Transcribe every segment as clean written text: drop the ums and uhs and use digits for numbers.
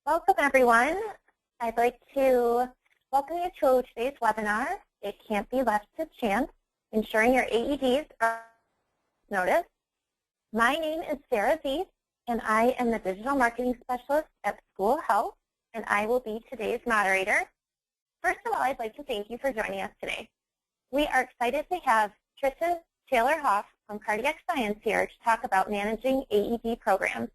Welcome, everyone. I'd like to welcome you to today's webinar, It Can't Be Left to Chance, Ensuring Your AEDs are Noticed. My name is Sarah Z, and I am the Digital Marketing Specialist at School Health, and I will be today's moderator. First of all, I'd like to thank you for joining us today. We are excited to have Trisha Taylor-Hoff from Cardiac Science here to talk about managing AED programs.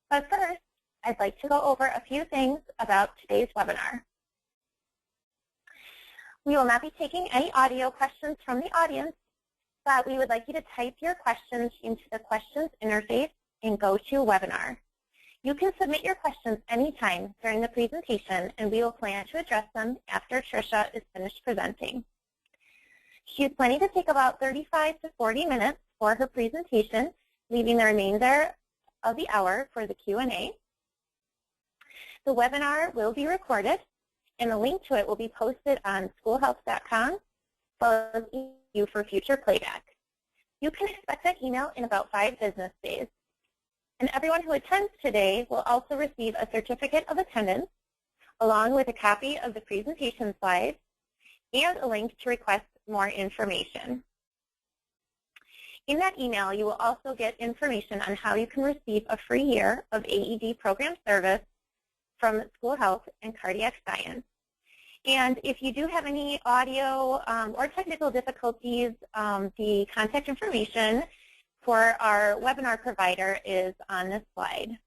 But first, I'd like to go over a few things about today's webinar. We will not be taking any audio questions from the audience, but we would like you to type your questions into the questions interface and go to webinar. You can submit your questions anytime during the presentation, and we will plan to address them after Trisha is finished presenting. She is planning to take about 35 to 40 minutes for her presentation, leaving the remainder of the hour for the Q&A. The webinar will be recorded, and a link to it will be posted on schoolhealth.com, as well as you for future playback. You can expect that email in about 5 business days. And everyone who attends today will also receive a certificate of attendance, along with a copy of the presentation slides, and a link to request more information. In that email, you will also get information on how you can receive a free year of AED program service from School Health and Cardiac Science. And if you do have any audio or technical difficulties, the contact information for our webinar provider is on this slide.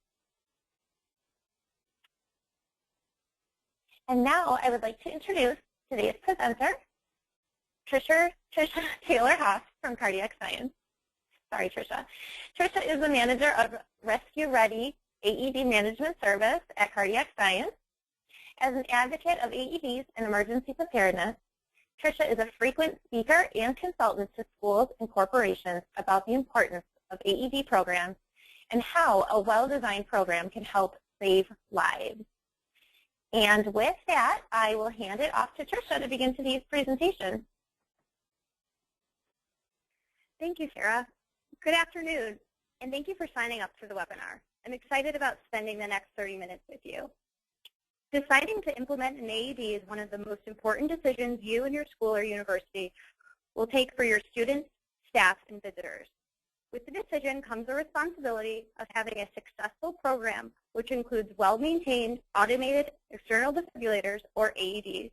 And now I would like to introduce today's presenter, Trisha Taylor-Hoff from Cardiac Science. Sorry, Trisha. Trisha is the manager of Rescue Ready AED Management Service at Cardiac Science. As an advocate of AEDs and emergency preparedness, Trisha is a frequent speaker and consultant to schools and corporations about the importance of AED programs and how a well-designed program can help save lives. And with that, I will hand it off to Trisha to begin today's presentation. Thank you, Sarah. Good afternoon, and thank you for signing up for the webinar. I'm excited about spending the next 30 minutes with you. Deciding to implement an AED is one of the most important decisions you and your school or university will take for your students, staff, and visitors. With the decision comes the responsibility of having a successful program, which includes well-maintained, automated external defibrillators, or AEDs.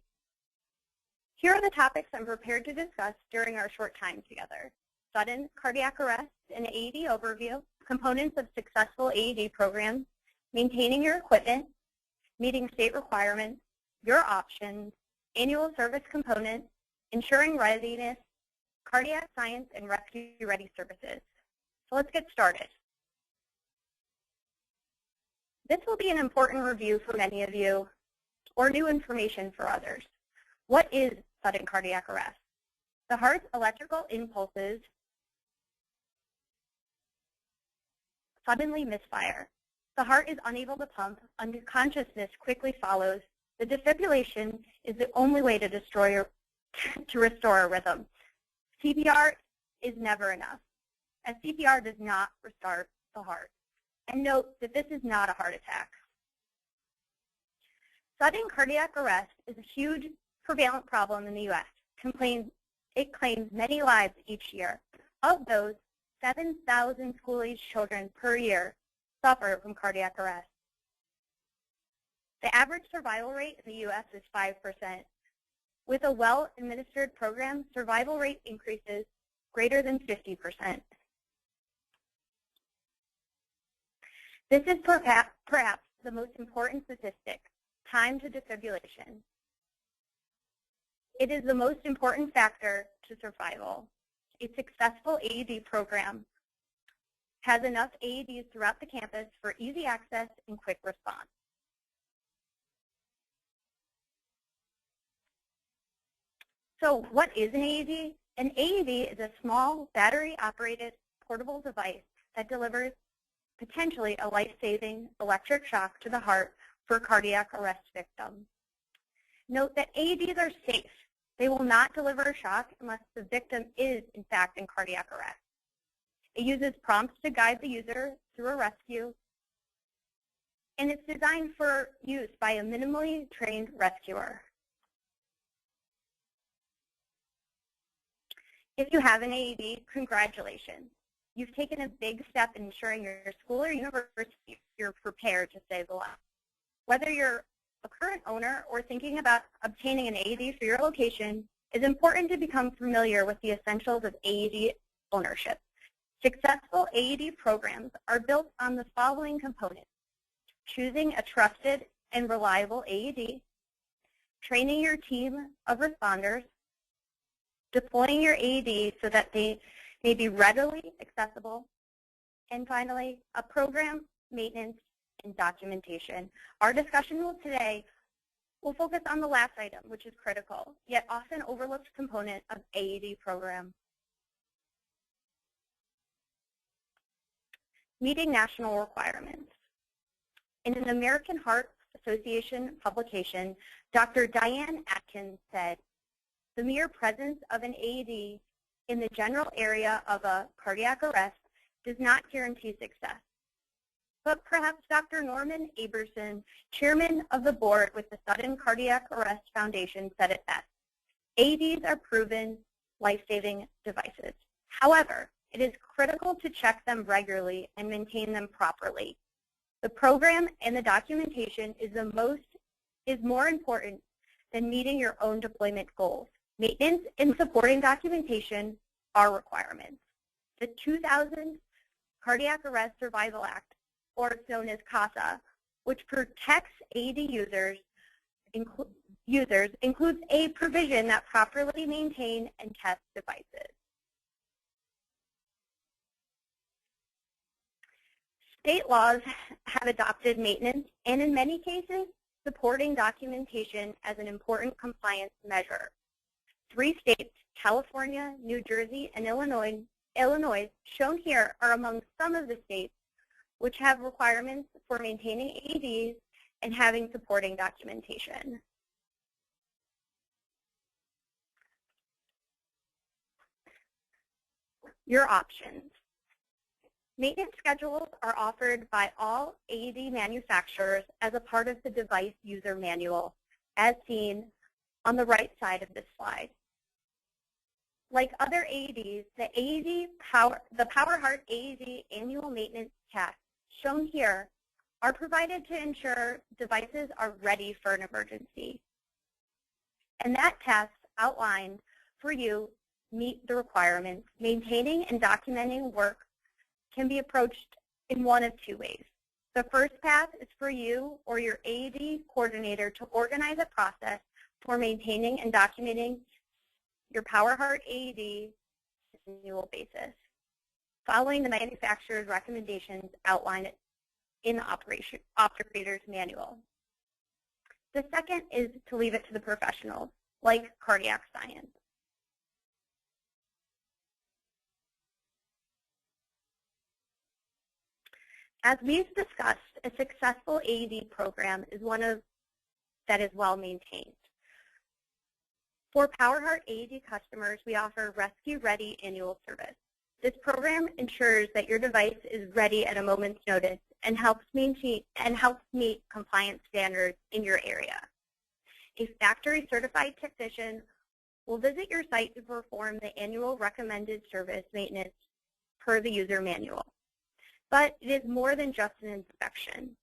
Here are the topics I'm prepared to discuss during our short time together: sudden cardiac arrest and AED overview, components of successful AED programs, maintaining your equipment, meeting state requirements, your options, annual service component, ensuring readiness, cardiac science, and rescue ready services. So let's get started. This will be an important review for many of you, or new information for others. What is sudden cardiac arrest? The heart's electrical impulses suddenly misfire. The heart is unable to pump. Unconsciousness quickly follows. The defibrillation is the only way to restore a rhythm. CPR is never enough, as CPR does not restart the heart. And note that this is not a heart attack. Sudden cardiac arrest is a huge prevalent problem in the U.S. It claims many lives each year. Of those, 7,000 school-aged children per year suffer from cardiac arrest. The average survival rate in the U.S. is 5%. With a well-administered program, survival rate increases greater than 50%. This is perhaps the most important statistic: time to defibrillation. It is the most important factor to survival. A successful AED program has enough AEDs throughout the campus for easy access and quick response. So what is an AED? An AED is a small battery-operated portable device that delivers potentially a life-saving electric shock to the heart for cardiac arrest victims. Note that AEDs are safe. They will not deliver a shock unless the victim is, in fact, in cardiac arrest. It uses prompts to guide the user through a rescue, and it's designed for use by a minimally trained rescuer. If you have an AED, congratulations. You've taken a big step in ensuring your school or university you're prepared to save a life. Whether you're a current owner or thinking about obtaining an AED for your location, it's important to become familiar with the essentials of AED ownership. Successful AED programs are built on the following components: choosing a trusted and reliable AED, training your team of responders, deploying your AED so that they may be readily accessible, and finally, a program, maintenance, and documentation. Our discussion today will focus on the last item, which is critical, yet often overlooked component of AED program. Meeting national requirements. In an American Heart Association publication, Dr. Diane Atkins said, "The mere presence of an AED in the general area of a cardiac arrest does not guarantee success." But perhaps Dr. Norman Aberson, chairman of the board with the Sudden Cardiac Arrest Foundation, said it best. AEDs are proven life-saving devices. However, it is critical to check them regularly and maintain them properly. The program and the documentation is more important than meeting your own deployment goals. Maintenance and supporting documentation are requirements. The 2000 Cardiac Arrest Survival Act, or known as CASA, which protects AED users, includes a provision that properly maintain and test devices. State laws have adopted maintenance and, in many cases, supporting documentation as an important compliance measure. 3 states, California, New Jersey, and Illinois, shown here are among some of the states which have requirements for maintaining AEDs and having supporting documentation. Your options. Maintenance schedules are offered by all AED manufacturers as a part of the device user manual, as seen on the right side of this slide. Like other AEDs, the PowerHeart AED annual maintenance tasks shown here are provided to ensure devices are ready for an emergency. And that task outlined for you meet the requirements. Maintaining and documenting work can be approached in one of 2 ways. The first path is for you or your AED coordinator to organize a process for maintaining and documenting your PowerHeart AED on an annual basis, following the manufacturer's recommendations outlined in the operator's manual. The second is to leave it to the professionals, like cardiac science. As we've discussed, a successful AED program is one that is well maintained. For PowerHeart AED customers, we offer Rescue Ready annual service. This program ensures that your device is ready at a moment's notice and helps meet compliance standards in your area. A factory certified technician will visit your site to perform the annual recommended service maintenance per the user manual. But it is more than just an inspection.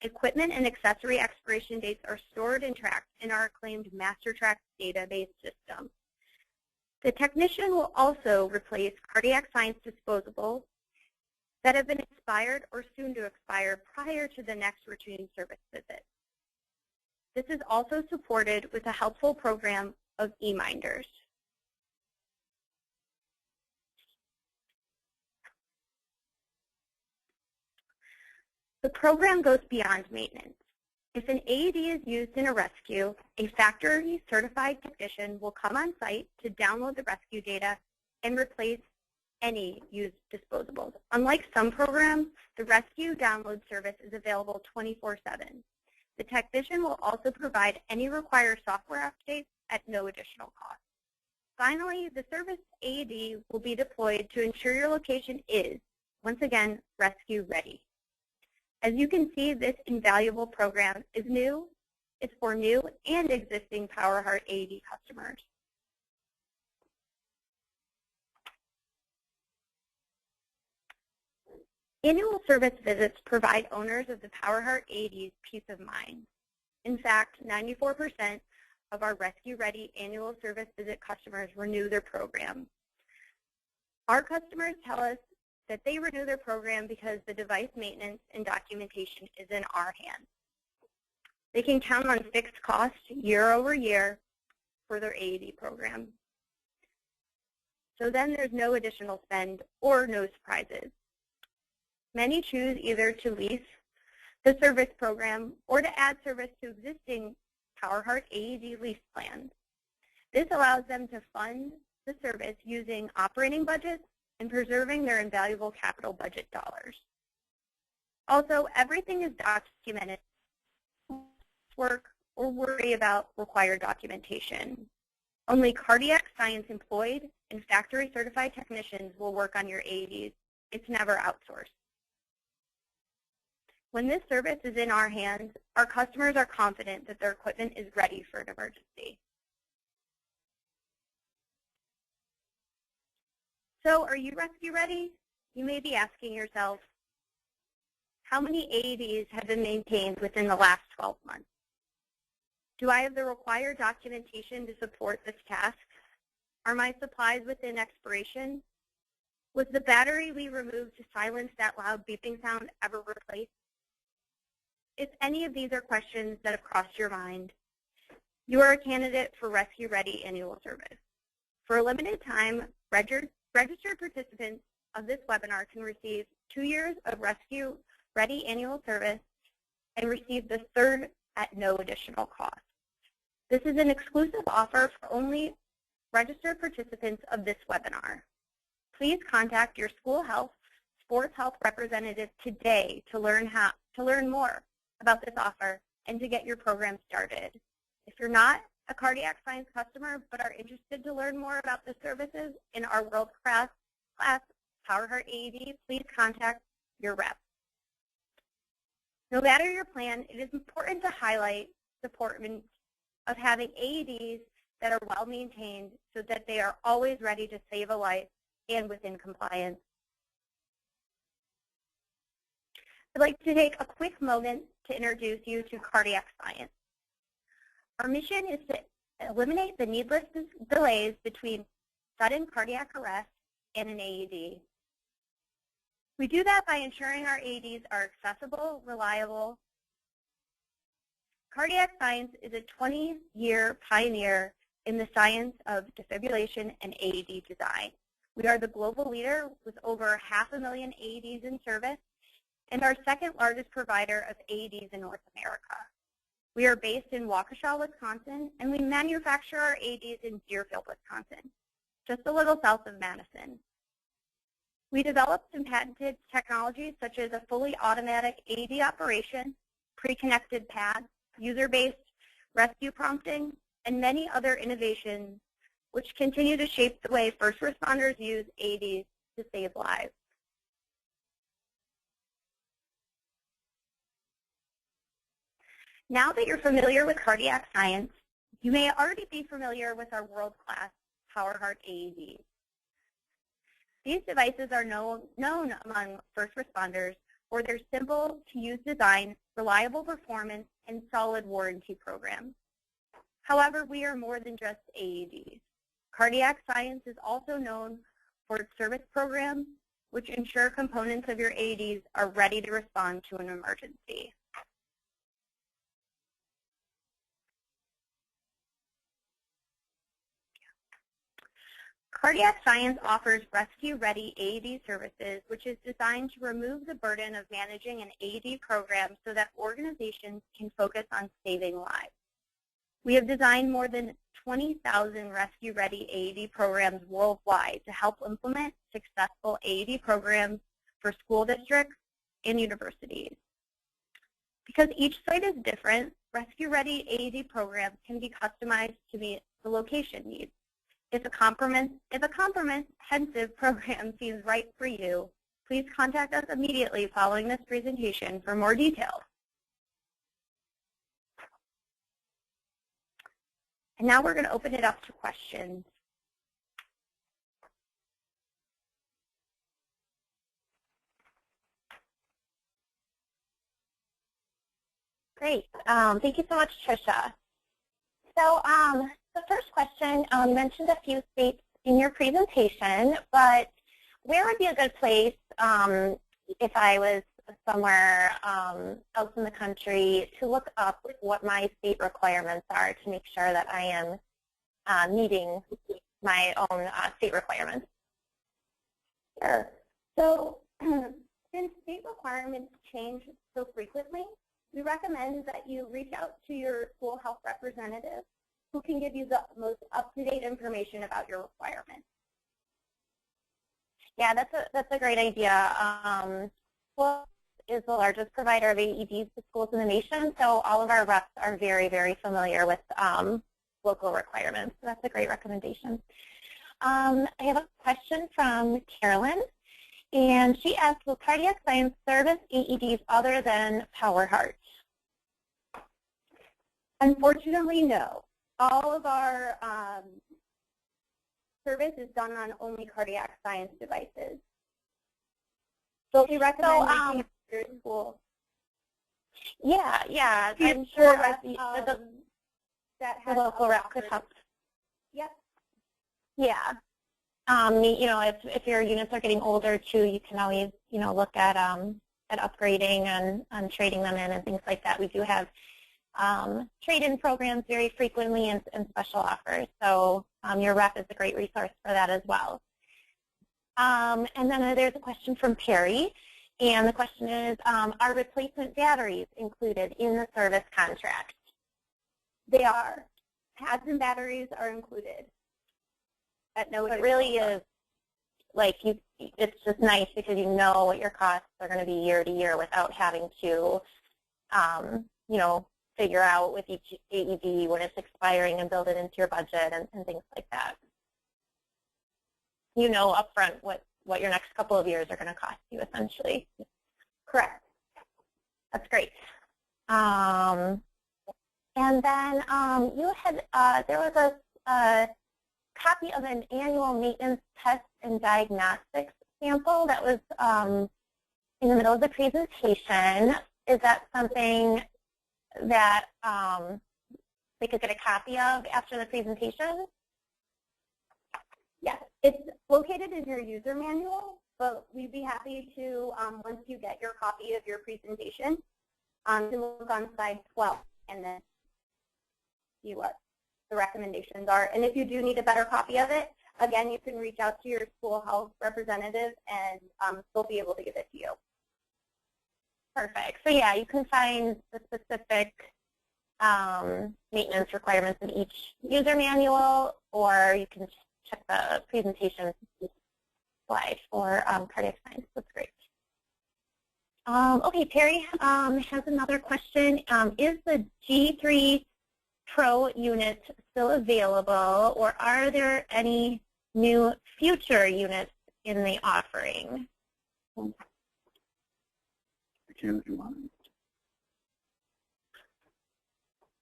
Equipment and accessory expiration dates are stored and tracked in our acclaimed MasterTrack database system. The technician will also replace cardiac science disposables that have been expired or soon to expire prior to the next routine service visit. This is also supported with a helpful program of e-minders. The program goes beyond maintenance. If an AED is used in a rescue, a factory certified technician will come on site to download the rescue data and replace any used disposables. Unlike some programs, the rescue download service is available 24/7. The technician will also provide any required software updates at no additional cost. Finally, the service AED will be deployed to ensure your location is, once again, rescue ready. As you can see, this invaluable program is new. It's for new and existing PowerHeart AED customers. Annual service visits provide owners of the PowerHeart AEDs peace of mind. In fact, 94% of our Rescue Ready annual service visit customers renew their program. Our customers tell us that they renew their program because the device maintenance and documentation is in our hands. They can count on fixed costs year over year for their AED program. So then there's no additional spend or no surprises. Many choose either to lease the service program or to add service to existing PowerHeart AED lease plans. This allows them to fund the service using operating budgets and preserving their invaluable capital budget dollars. Also, everything is documented. Work or worry about required documentation. Only cardiac science employed and factory certified technicians will work on your AEDs. It's never outsourced. When this service is in our hands, our customers are confident that their equipment is ready for an emergency. So are you rescue ready? You may be asking yourself, how many AEDs have been maintained within the last 12 months? Do I have the required documentation to support this task? Are my supplies within expiration? Was the battery we removed to silence that loud beeping sound ever replaced? If any of these are questions that have crossed your mind, you are a candidate for Rescue Ready annual service. For a limited time, registered participants of this webinar can receive 2 years of Rescue Ready annual service and receive the third at no additional cost. This is an exclusive offer for only registered participants of this webinar. Please contact your school health, sports health representative today to learn more about this offer and to get your program started. If you're not a cardiac science customer but are interested to learn more about the services in our world-class PowerHeart AED, please contact your rep. No matter your plan, it is important to highlight the importance of having AEDs that are well maintained so that they are always ready to save a life and within compliance. I'd like to take a quick moment to introduce you to cardiac science. Our mission is to eliminate the needless delays between sudden cardiac arrest and an AED. We do that by ensuring our AEDs are accessible, reliable. Cardiac science is a 20-year pioneer in the science of defibrillation and AED design. We are the global leader with over 500,000 AEDs in service and our second largest provider of AEDs in North America. We are based in Waukesha, Wisconsin, and we manufacture our AEDs in Deerfield, Wisconsin, just a little south of Madison. We developed and patented technologies such as a fully automatic AED operation, pre-connected pads, user-based rescue prompting, and many other innovations which continue to shape the way first responders use AEDs to save lives. Now that you're familiar with cardiac science, you may already be familiar with our world-class PowerHeart AEDs. These devices are known among first responders for their simple-to-use design, reliable performance, and solid warranty program. However, we are more than just AEDs. Cardiac science is also known for its service programs, which ensure components of your AEDs are ready to respond to an emergency. Cardiac Science offers rescue-ready AED services, which is designed to remove the burden of managing an AED program so that organizations can focus on saving lives. We have designed more than 20,000 rescue-ready AED programs worldwide to help implement successful AED programs for school districts and universities. Because each site is different, rescue-ready AED programs can be customized to meet the location needs. If a comprehensive program seems right for you, Please contact us immediately following this presentation for more details. And now we're going to open it up to questions. Great. Thank you so much, Tricia. So the first question, you mentioned a few states in your presentation, but where would be a good place if I was somewhere else in the country to look up what my state requirements are to make sure that I am meeting my own state requirements? Sure. So since state requirements change so frequently, we recommend that you reach out to your school health representative who can give you the most up-to-date information about your requirements. Yeah, that's a great idea. School is the largest provider of AEDs to schools in the nation, so all of our reps are very, very familiar with local requirements. So that's a great recommendation. I have a question from Carolyn, and she asked, will cardiac science service AEDs other than Power Heart? Unfortunately, no. All of our service is done on only cardiac science devices. So we recommend reaching out to your school. Yeah. I'm sure that has the local rep could help. Yep. Yeah. If your units are getting older too, you can always, look at upgrading and trading them in and things like that. We do have trade-in programs very frequently and special offers. So your rep is a great resource for that as well. And then there's a question from Perry. And the question is, are replacement batteries included in the service contract? They are. Pads and batteries are included. At no It really is it's just nice because you know what your costs are going to be year to year without having to, figure out with each AED when it's expiring and build it into your budget and things like that. You know upfront what your next couple of years are going to cost you, essentially. Correct. That's great. And then you had, there was a copy of an annual maintenance test and diagnostics sample that was in the middle of the presentation. Is that something that they could get a copy of after the presentation? Yes, it's located in your user manual, but we'd be happy to, once you get your copy of your presentation, to look on slide 12 and then see what the recommendations are. And if you do need a better copy of it, again, you can reach out to your school health representative and they'll be able to give it to you. Perfect. So yeah, you can find the specific maintenance requirements in each user manual, or you can check the presentation slide for cardiac science. That's great. Okay, Perry has another question. Is the G3 Pro unit still available, or are there any new future units in the offering?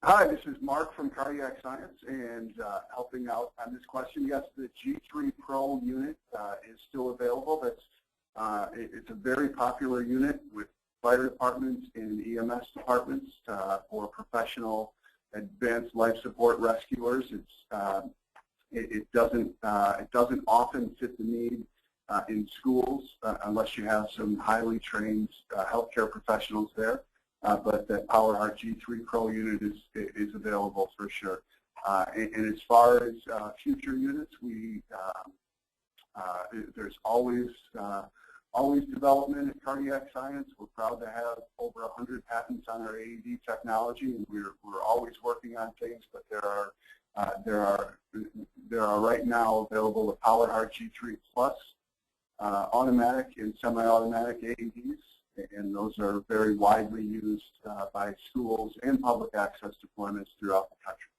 Hi, this is Mark from Cardiac Science, and helping out on this question. Yes, the G3 Pro unit is still available. It's a very popular unit with fire departments and EMS departments for professional advanced life support rescuers. It doesn't often fit the need in schools unless you have some highly trained healthcare professionals there. But the PowerHeart G3 Pro unit is available for sure. And as far as future units, there's always development in cardiac science. We're proud to have over 100 patents on our AED technology, and we're always working on things. But there are right now available the PowerHeart G3 Plus automatic and semi-automatic AEDs. And those are very widely used by schools and public access deployments throughout the country.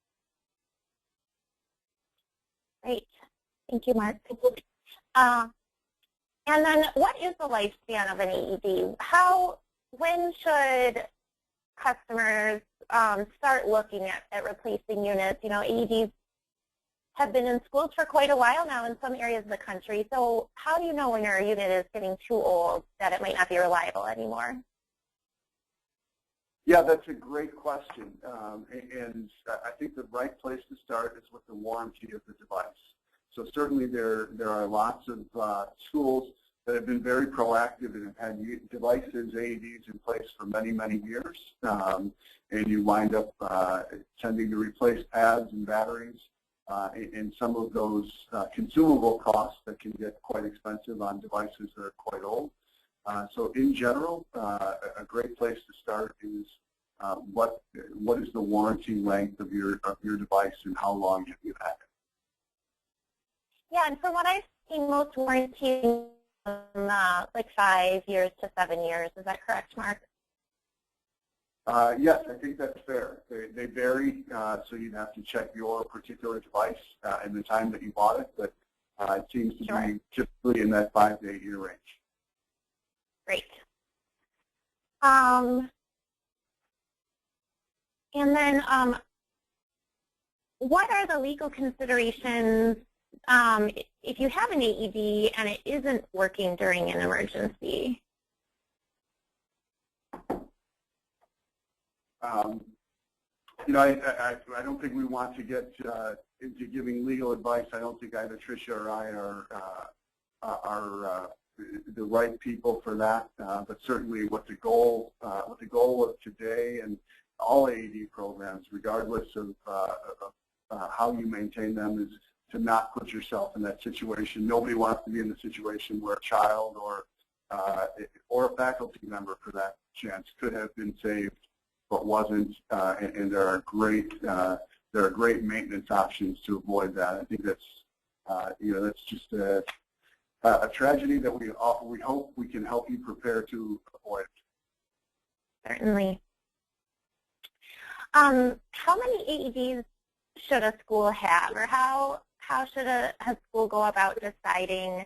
Great. Thank you, Mark. And then what is the lifespan of an AED? When should customers start looking at replacing units? You know, AEDs have been in schools for quite a while now in some areas of the country. So how do you know when your unit is getting too old that it might not be reliable anymore? Yeah, that's a great question. And I think the right place to start is with the warranty of the device. So certainly there are lots of schools that have been very proactive and have had devices, AEDs in place for many, many years. And you wind up tending to replace pads and batteries and some of those consumable costs that can get quite expensive on devices that are quite old. So in general, a great place to start is what is the warranty length of your device and how long have you had it? Yeah, and from what I've seen, most warranties like 5 years to 7 years. Is that correct, Mark? Yes, I think that's fair. They vary, so you'd have to check your particular device and the time that you bought it, but it seems to be typically in that 5 to 8 year range. Great. And then what are the legal considerations if you have an AED and it isn't working during an emergency? You know, I don't think we want to get into giving legal advice. I don't think either Tricia or I are the right people for that. But certainly, what the goal of today and all AED programs, regardless of how you maintain them, is to not put yourself in that situation. Nobody wants to be in the situation where a child or a faculty member, for that chance, could have been saved but wasn't. And there are great maintenance options to avoid that. I think that's just a tragedy that we hope we can help you prepare to avoid. Certainly. How many AEDs should a school have, or how should a school go about deciding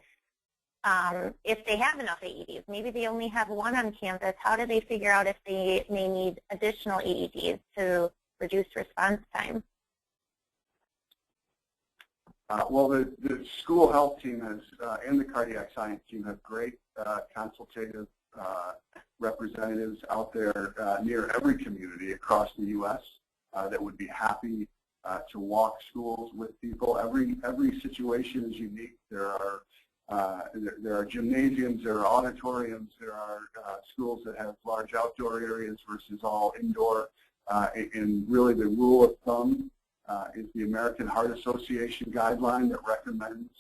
if they have enough AEDs? Maybe they only have one on campus. How do they figure out if they may need additional AEDs to reduce response time? Well, the school health team and the cardiac science team have great consultative representatives out there near every community across the U.S. That would be happy to walk schools with people. Every situation is unique. There are gymnasiums, there are auditoriums, there are schools that have large outdoor areas versus all indoor. And really the rule of thumb is the American Heart Association guideline that recommends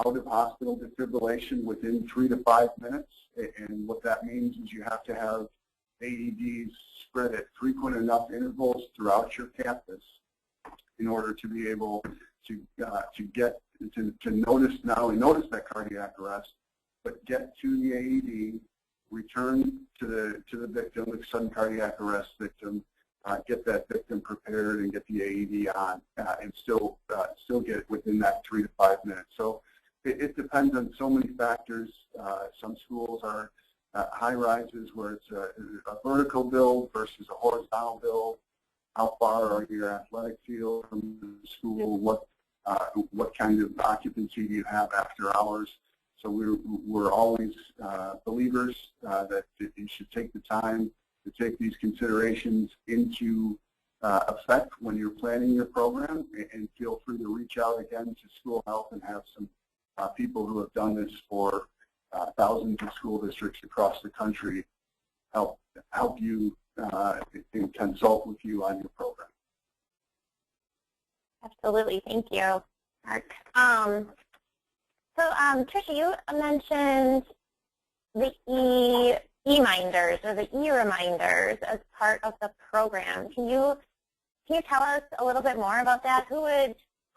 out-of-hospital defibrillation within 3 to 5 minutes. And what that means is you have to have AEDs spread at frequent enough intervals throughout your campus in order to be able to notice, not only notice that cardiac arrest, but get to the AED, return to the victim, the sudden cardiac arrest victim, get that victim prepared and get the AED on, and still get it within that 3 to 5 minutes. So it depends on so many factors. Some schools are high rises where it's a vertical build versus a horizontal build. How far are your athletic field from the school? What kind of occupancy do you have after hours? So we're always believers that you should take the time to take these considerations into effect when you're planning your program, and feel free to reach out again to school health and have some people who have done this for thousands of school districts across the country help you and consult with you on your program. Absolutely. Thank you, Mark. So, Tricia, you mentioned the e-minders or the e-reminders as part of the program. Can you tell us a little bit more about that? Who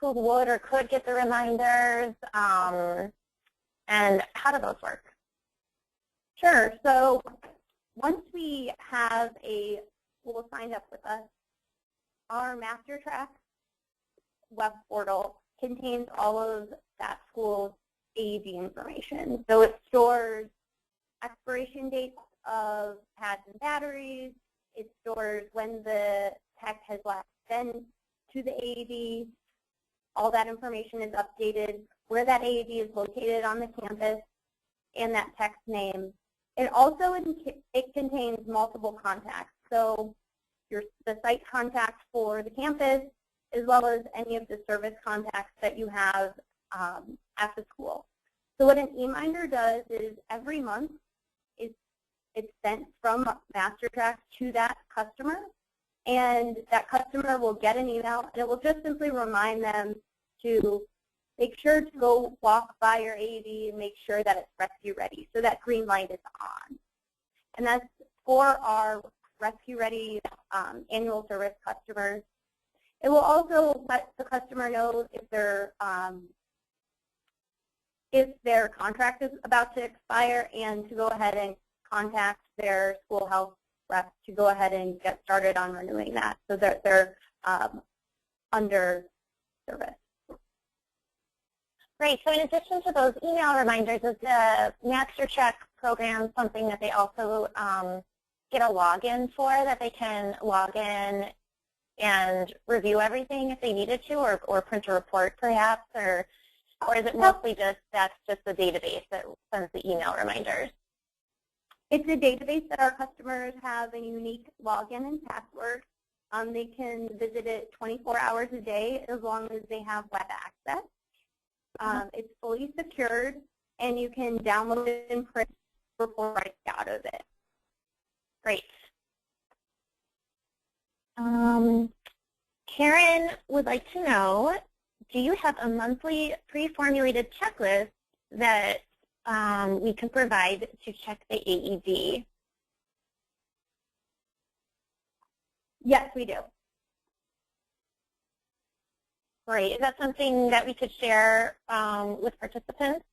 would or could get the reminders, and how do those work? Sure. So once we have a school signed up with us, our MasterTrack web portal contains all of that school's AED information. So it stores expiration dates of pads and batteries. It stores when the tech has last been to the AED. All that information is updated, where that AED is located on the campus, and that tech's name. It also contains multiple contacts. So the site contact for the campus, as well as any of the service contacts that you have at the school. So what an eMinder does is every month it's sent from MasterTrack to that customer, and that customer will get an email, and it will just simply remind them to make sure to go walk by your AED and make sure that it's rescue ready, so that green light is on. And that's for our rescue ready annual service customers. It will also let the customer know if their contract is about to expire, and to go ahead and contact their school health rep to go ahead and get started on renewing that, so that they're under service. Great. So in addition to those email reminders, is the MasterTrack program something that they also get a login for, that they can log in and review everything if they needed to, or print a report perhaps, or is it mostly that's just the database that sends the email reminders? It's a database that our customers have a unique login and password. They can visit it 24 hours a day as long as they have web access. It's fully secured, and you can download it and print reports right out of it. Great. Karen would like to know, do you have a monthly pre-formulated checklist that we can provide to check the AED? Yes, we do. Great. Is that something that we could share with participants,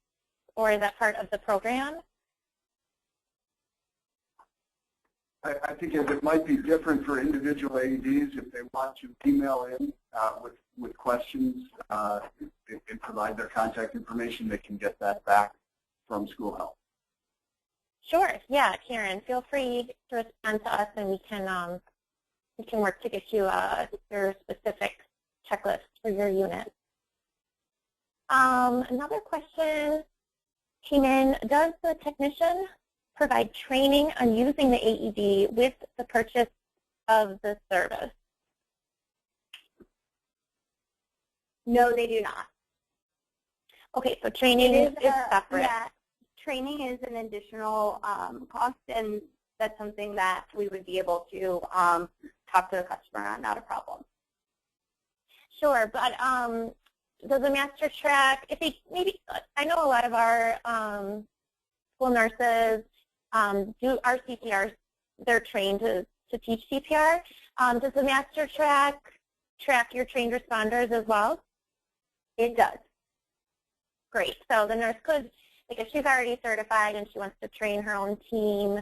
or is that part of the program? I think it might be different for individual AEDs if they want to email in with questions and provide their contact information. They can get that back from school health. Sure. Yeah, Karen, feel free to respond to us, and we can work to get you your specific checklist for your unit. Another question came in: does the technician provide training on using the AED with the purchase of the service? No, they do not. Okay, so training is separate. Yeah, training is an additional cost, and that's something that we would be able to talk to the customer on, not a problem. Sure, but does the MasterTrack, if they maybe, I know a lot of our school nurses do our CPR, they're trained to teach CPR. Does the MasterTrack track your trained responders as well? It does. Great. So the nurse could, like, if she's already certified and she wants to train her own team,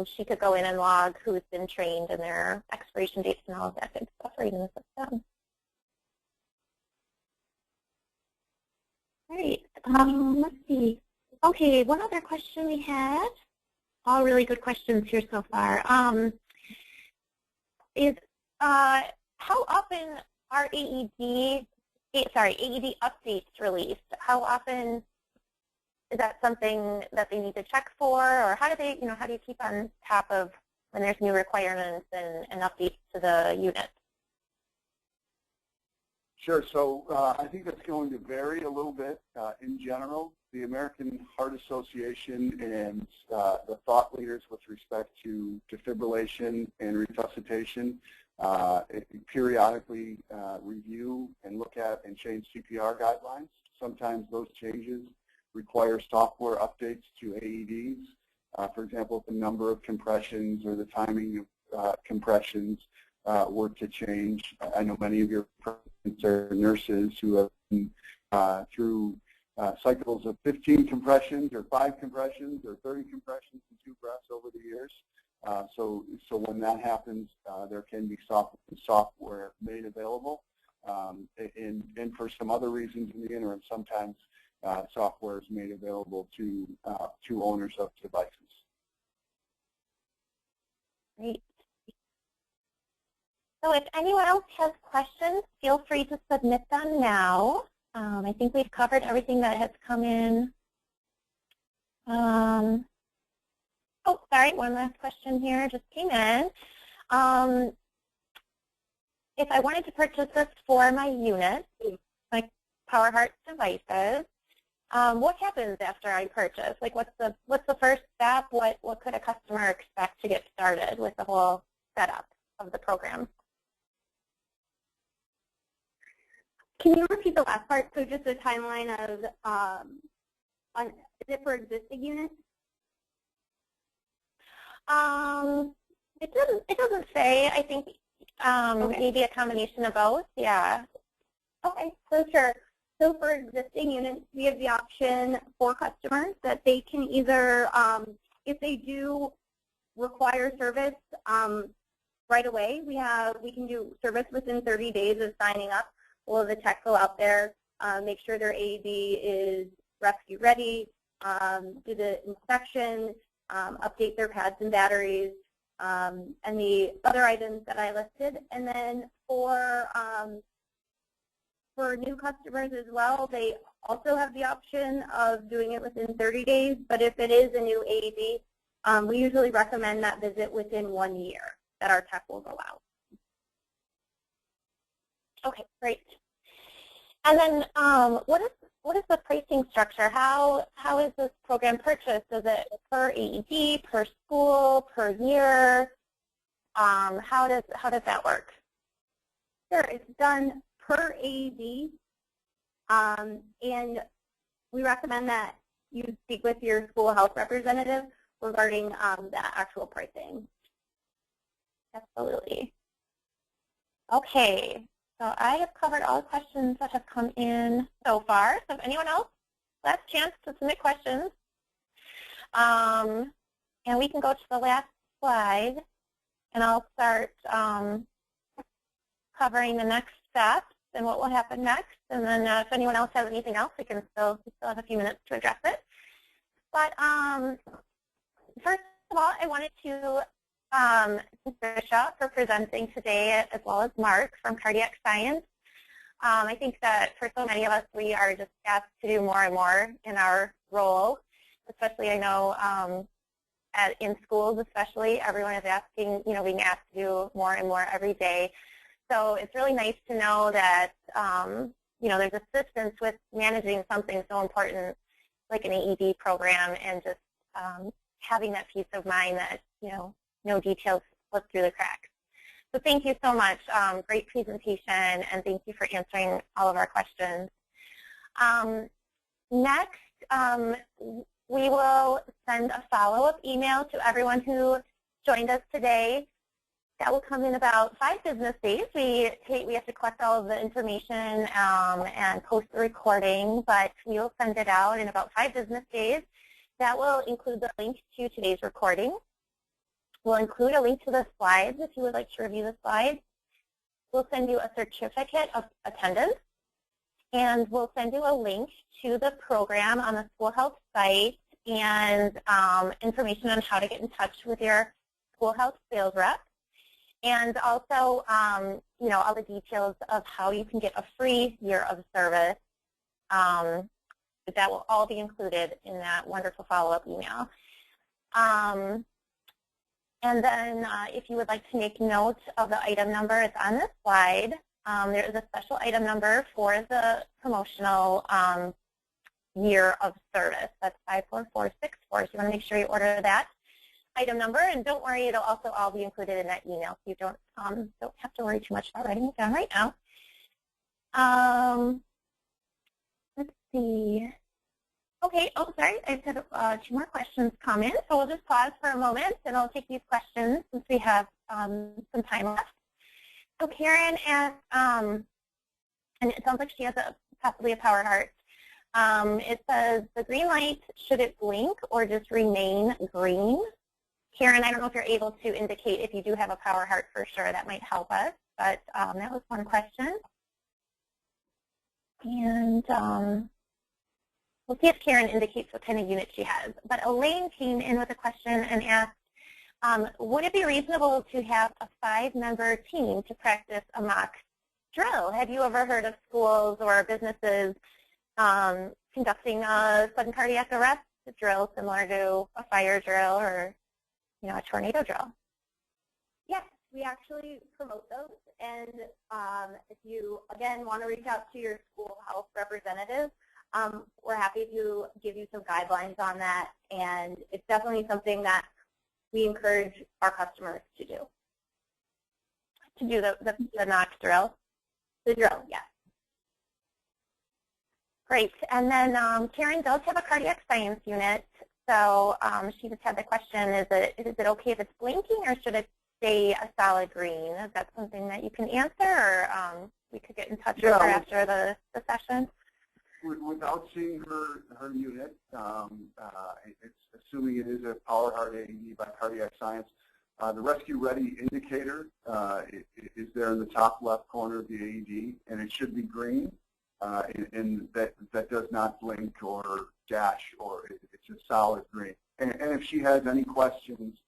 she could go in and log who's been trained and their expiration dates and all of that good stuff right in the system. Great. Let's see. Okay, one other question we had. All really good questions here so far. Is how often are AED updates released? How often is that something that they need to check for, or how do they, how do you keep on top of when there's new requirements and updates to the unit? Sure. So I think that's going to vary a little bit in general. The American Heart Association and the thought leaders with respect to defibrillation and resuscitation periodically review and look at and change CPR guidelines. Sometimes those changes require software updates to AEDs. For example, if the number of compressions or the timing of compressions were to change. I know many of your participants are nurses who have been through cycles of 15 compressions or 5 compressions or 30 compressions and 2 breaths over the years. So when that happens, there can be software made available. And for some other reasons in the interim, sometimes software is made available to owners of devices. Great. So if anyone else has questions, feel free to submit them now. I think we've covered everything that has come in. Oh, sorry, one last question here just came in. If I wanted to purchase this for my unit, my PowerHeart devices, what happens after I purchase? Like, what's the first step? What could a customer expect to get started with the whole setup of the program? Can you repeat the last part? So just a timeline of, is it for existing units? It doesn't say. I think Okay. maybe a combination of both. Yeah. Okay, so sure. So for existing units, we have the option for customers that they can either, if they do require service right away, we can do service within 30 days of signing up. We'll have the tech go out there, make sure their AED is rescue ready, do the inspection, update their pads and batteries, and the other items that I listed. And then for new customers as well, they also have the option of doing it within 30 days. But if it is a new AED, we usually recommend that visit within 1 year that our tech will go out. Okay, great. And then what is the pricing structure? How is this program purchased? Is it per AED, per school, per year? How does that work? Sure, it's done per AED, and we recommend that you speak with your school health representative regarding the actual pricing. Absolutely. Okay. So I have covered all the questions that have come in so far. So if anyone else, last chance to submit questions. And we can go to the last slide, and I'll start covering the next steps and what will happen next. And then if anyone else has anything else, we still have a few minutes to address it. But first of all, I wanted to thank Tricia for presenting today, as well as Mark from Cardiac Science. I think that for so many of us, we are just asked to do more and more in our role, especially I know in schools especially, everyone is being asked to do more and more every day. So it's really nice to know that, there's assistance with managing something so important like an AED program, and just having that peace of mind that, no details slip through the cracks. So thank you so much. Great presentation, and thank you for answering all of our questions. Next, we will send a follow-up email to everyone who joined us today. That will come in about 5 business days. We have to collect all of the information and post the recording, but we will send it out in about 5 business days. That will include the link to today's recording. We'll include a link to the slides if you would like to review the slides. We'll send you a certificate of attendance, and we'll send you a link to the program on the school health site and information on how to get in touch with your school health sales rep. And also, all the details of how you can get a free year of service. That will all be included in that wonderful follow-up email. And then if you would like to make note of the item number, it's on this slide. There is a special item number for the promotional year of service. That's 54464. So you want to make sure you order that item number, and don't worry, it'll also all be included in that email, so you don't have to worry too much about writing it down right now. Let's see. Okay, oh, sorry, I've had 2 more questions come in, so we'll just pause for a moment, and I'll take these questions since we have some time left. So Karen asked, and it sounds like she has possibly a PowerHeart. It says, the green light, should it blink or just remain green? Karen, I don't know if you're able to indicate if you do have a PowerHeart for sure. That might help us, but that was one question. And We'll see if Karen indicates what kind of unit she has. But Elaine came in with a question and asked, would it be reasonable to have a 5-member team to practice a mock drill? Have you ever heard of schools or businesses conducting a sudden cardiac arrest drill similar to a fire drill or, a tornado drill? Yes, we actually promote those. And if you, again, want to reach out to your school health representative, we're happy to give you some guidelines on that. And it's definitely something that we encourage our customers to do. To do the knock drill? The drill, yes. Great. And then Karen does have a cardiac science unit. So she just had the question, is it okay if it's blinking or should it stay a solid green? Is that something that you can answer, or we could get in touch with her after the session? Without seeing her unit, it's assuming it is a power heart AED by cardiac science. The rescue ready indicator is there in the top left corner of the AED, and it should be green, and that does not blink or dash, or it's a solid green. And if she has any questions,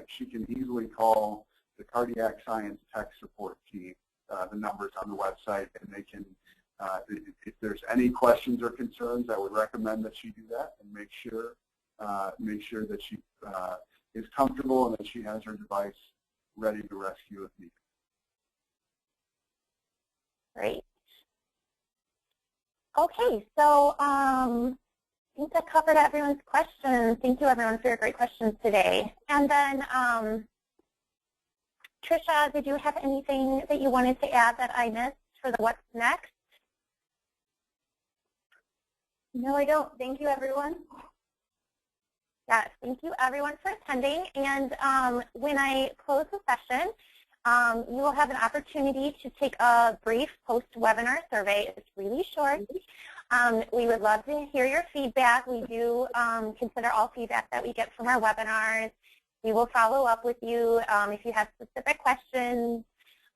she can easily call the cardiac science tech support team. The number's on the website, and they can. If there's any questions or concerns, I would recommend that she do that and make sure that she is comfortable and that she has her device ready to rescue if needed. Great. Okay, so I think that covered everyone's questions. Thank you, everyone, for your great questions today. And then, Tricia, did you have anything that you wanted to add that I missed for the what's next? No, I don't. Thank you, everyone. Yes, thank you, everyone, for attending. And when I close the session, you will have an opportunity to take a brief post-webinar survey. It's really short. We would love to hear your feedback. We do consider all feedback that we get from our webinars. We will follow up with you if you have specific questions.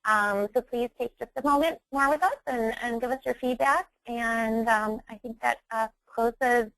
So please take just a moment more with us and give us your feedback. And I think that closes